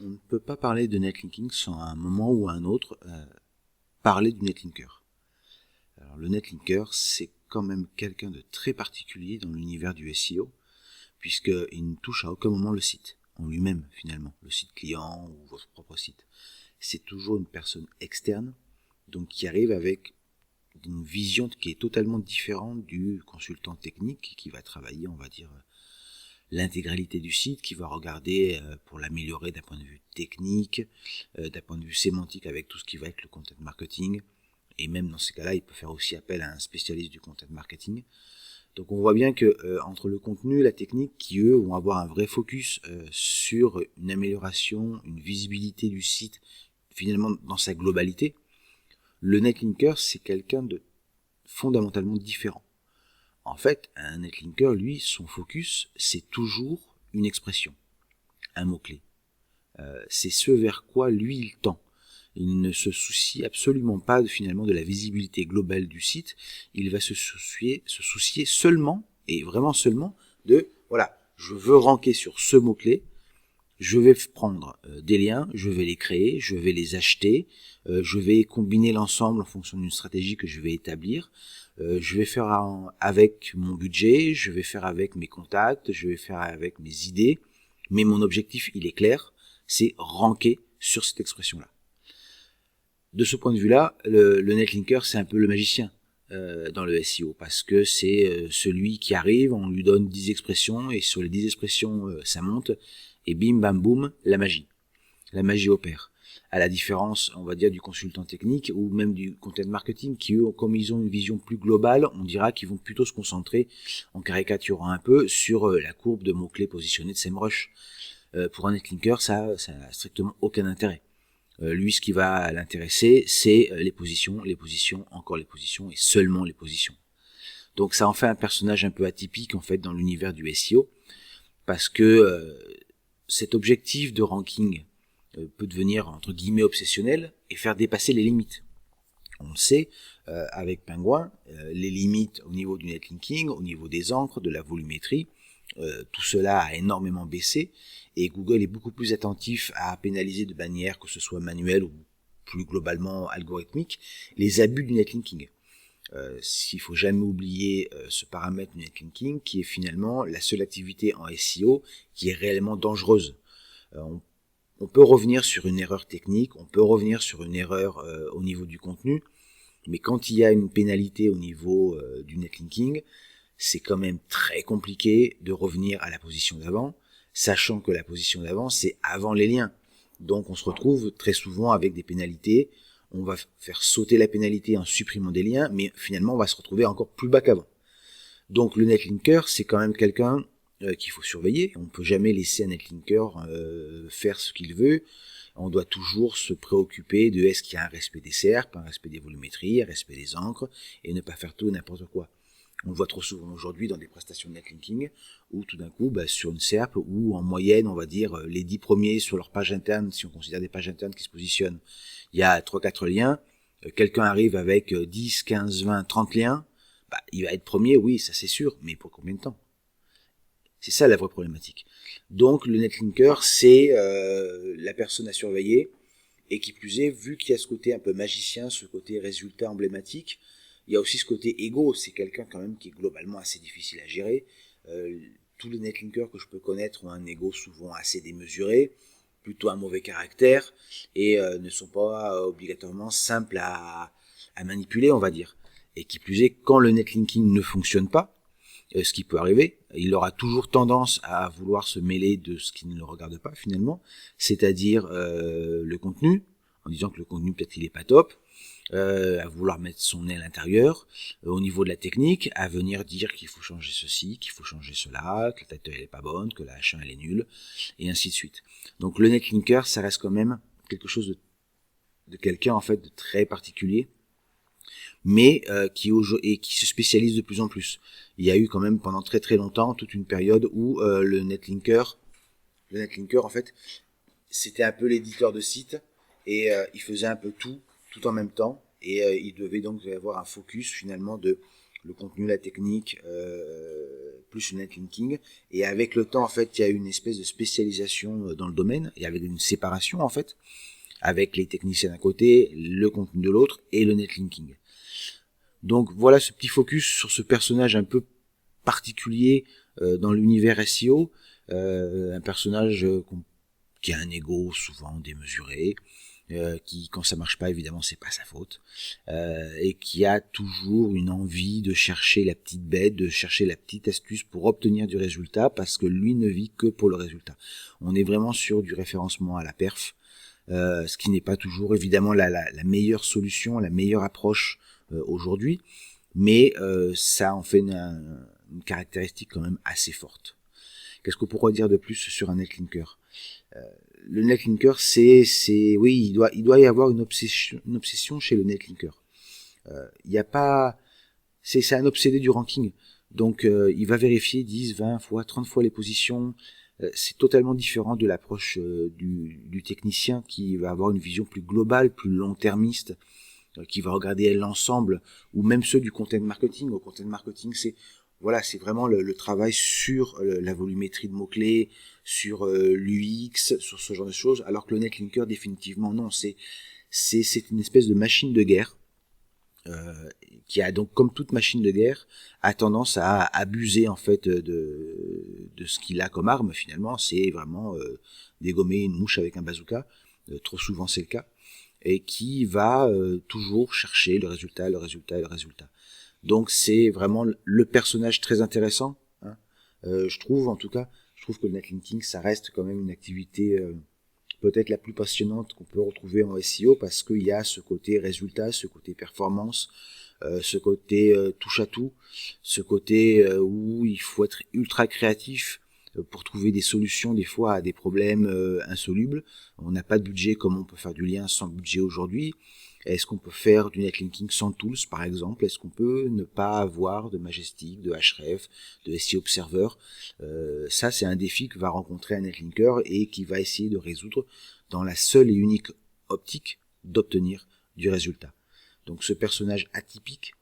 on ne peut pas parler de netlinking sans à un moment ou à un autre parler du netlinker. Alors le netlinker, c'est quand même quelqu'un de très particulier dans l'univers du SEO, puisqu'il ne touche à aucun moment le site, en lui-même finalement, le site client ou votre propre site. C'est toujours une personne externe, donc qui arrive avec une vision qui est totalement différente du consultant technique qui va travailler, on va dire, l'intégralité du site, qui va regarder pour l'améliorer d'un point de vue technique, d'un point de vue sémantique avec tout ce qui va être le content marketing, et même dans ces cas-là, il peut faire aussi appel à un spécialiste du content marketing. Donc on voit bien que entre le contenu et la technique, qui eux vont avoir un vrai focus sur une amélioration, une visibilité du site, finalement dans sa globalité, le netlinker c'est quelqu'un de fondamentalement différent. En fait, un netlinker, lui, son focus, c'est toujours une expression, un mot-clé. C'est ce vers quoi lui il tend. Il ne se soucie absolument pas finalement de la visibilité globale du site. Il va se soucier seulement, et vraiment seulement, de, voilà, je veux ranker sur ce mot-clé, je vais prendre des liens, je vais les créer, je vais les acheter, je vais combiner l'ensemble en fonction d'une stratégie que je vais établir, je vais faire avec mon budget, je vais faire avec mes contacts, je vais faire avec mes idées, mais mon objectif, il est clair, c'est ranker sur cette expression-là. De ce point de vue-là, le netlinker, c'est un peu le magicien dans le SEO, parce que c'est celui qui arrive, on lui donne 10 expressions, et sur les 10 expressions, ça monte, et bim, bam, boum, la magie. La magie opère. À la différence, on va dire, du consultant technique, ou même du content marketing, qui eux, comme ils ont une vision plus globale, on dira qu'ils vont plutôt se concentrer, en caricaturant un peu, sur la courbe de mots-clés positionnés de SEMrush. Pour un netlinker, ça n'a strictement aucun intérêt. Lui, ce qui va l'intéresser, c'est les positions, encore les positions, et seulement les positions. Donc ça en fait un personnage un peu atypique, en fait, dans l'univers du SEO, parce que cet objectif de ranking peut devenir, entre guillemets, obsessionnel, et faire dépasser les limites. On le sait, avec Penguin, les limites au niveau du netlinking, au niveau des encres, de la volumétrie, tout cela a énormément baissé, et Google est beaucoup plus attentif à pénaliser de manière que ce soit manuelle ou plus globalement algorithmique, les abus du netlinking. S'il faut jamais oublier ce paramètre du netlinking, qui est finalement la seule activité en SEO qui est réellement dangereuse. On peut revenir sur une erreur technique, on peut revenir sur une erreur au niveau du contenu, mais quand il y a une pénalité au niveau du netlinking, c'est quand même très compliqué de revenir à la position d'avant, sachant que la position d'avant, c'est avant les liens. Donc on se retrouve très souvent avec des pénalités, on va faire sauter la pénalité en supprimant des liens, mais finalement on va se retrouver encore plus bas qu'avant. Donc le netlinker, c'est quand même quelqu'un qu'il faut surveiller. On ne peut jamais laisser un netlinker faire ce qu'il veut. On doit toujours se préoccuper de est-ce qu'il y a un respect des SERP, un respect des volumétries, un respect des encres, et ne pas faire tout et n'importe quoi. On le voit trop souvent aujourd'hui dans des prestations de netlinking, où tout d'un coup, sur une SERP, où en moyenne, on va dire, les 10 premiers sur leur page interne, si on considère des pages internes qui se positionnent, il y a 3-4 liens, quelqu'un arrive avec 10, 15, 20, 30 liens, il va être premier, oui, ça c'est sûr, mais pour combien de temps? C'est ça la vraie problématique. Donc le netlinker, c'est la personne à surveiller, et qui plus est, vu qu'il y a ce côté un peu magicien, ce côté résultat emblématique, il y a aussi ce côté égo, c'est quelqu'un quand même qui est globalement assez difficile à gérer. Tous les netlinkers que je peux connaître ont un égo souvent assez démesuré, plutôt un mauvais caractère, et ne sont pas obligatoirement simples à manipuler, on va dire. Et qui plus est, quand le netlinking ne fonctionne pas, ce qui peut arriver, il aura toujours tendance à vouloir se mêler de ce qui ne le regarde pas finalement, c'est-à-dire le contenu, en disant que le contenu peut-être il est pas top, à vouloir mettre son nez à l'intérieur, au niveau de la technique, à venir dire qu'il faut changer ceci, qu'il faut changer cela, que la tête elle est pas bonne, que la H1 elle est nulle, et ainsi de suite. Donc le netlinker, ça reste quand même quelque chose de quelqu'un en fait de très particulier, mais qui se spécialise de plus en plus. Il y a eu quand même pendant très très longtemps toute une période où le netlinker en fait, c'était un peu l'éditeur de site, et il faisait un peu tout en même temps, et il devait donc avoir un focus finalement de le contenu, la technique, plus le netlinking. Et avec le temps, en fait, il y a une espèce de spécialisation dans le domaine, et avec une séparation, en fait, avec les techniciens d'un côté, le contenu de l'autre, et le netlinking. Donc voilà ce petit focus sur ce personnage un peu particulier dans l'univers SEO, un personnage qui a un ego souvent démesuré, qui quand ça marche pas évidemment c'est pas sa faute, et qui a toujours une envie de chercher la petite bête, de chercher la petite astuce pour obtenir du résultat, parce que lui ne vit que pour le résultat. On est vraiment sur du référencement à la perf, ce qui n'est pas toujours évidemment la meilleure solution, la meilleure approche aujourd'hui, mais ça en fait une caractéristique quand même assez forte. Qu'est-ce qu'on pourrait dire de plus sur un netlinker? Le netlinker, oui, il doit y avoir une obsession chez le netlinker. Il y a pas, c'est un obsédé du ranking. Donc, il va vérifier 10, 20 fois, 30 fois les positions. C'est totalement différent de l'approche du technicien qui va avoir une vision plus globale, plus long-termiste, qui va regarder l'ensemble, ou même ceux du content marketing. Au content marketing, c'est vraiment le travail sur la volumétrie de mots-clés, sur l'UX, sur ce genre de choses, alors que le netlinker, définitivement, non, c'est une espèce de machine de guerre, qui a donc, comme toute machine de guerre, a tendance à abuser en fait de ce qu'il a comme arme. Finalement, c'est vraiment dégommer une mouche avec un bazooka. Trop souvent, c'est le cas, et qui va toujours chercher le résultat, le résultat et le résultat. Donc c'est vraiment le personnage très intéressant, hein. Je trouve en tout cas, que le netlinking, ça reste quand même une activité peut-être la plus passionnante qu'on peut retrouver en SEO, parce qu'il y a ce côté résultat, ce côté performance, ce côté touche à tout, ce côté où il faut être ultra créatif pour trouver des solutions des fois à des problèmes insolubles. On n'a pas de budget comme on peut faire du lien sans budget aujourd'hui. Est-ce qu'on peut faire du netlinking sans tools, par exemple? Est-ce qu'on peut ne pas avoir de Majestic, de Href, de SEO Observer? Ça, c'est un défi que va rencontrer un netlinker et qui va essayer de résoudre dans la seule et unique optique d'obtenir du résultat. Donc ce personnage atypique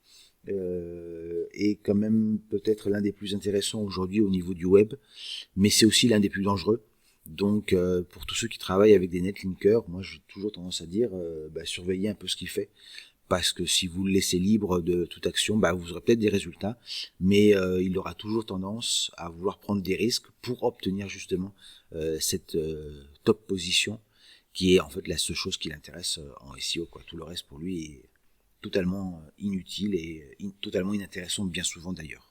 est quand même peut-être l'un des plus intéressants aujourd'hui au niveau du web, mais c'est aussi l'un des plus dangereux. Donc pour tous ceux qui travaillent avec des netlinkers, moi j'ai toujours tendance à dire surveillez un peu ce qu'il fait, parce que si vous le laissez libre de toute action, vous aurez peut-être des résultats, mais il aura toujours tendance à vouloir prendre des risques pour obtenir justement cette top position, qui est en fait la seule chose qui l'intéresse en SEO, quoi. Tout le reste pour lui est totalement inutile et totalement inintéressant bien souvent d'ailleurs.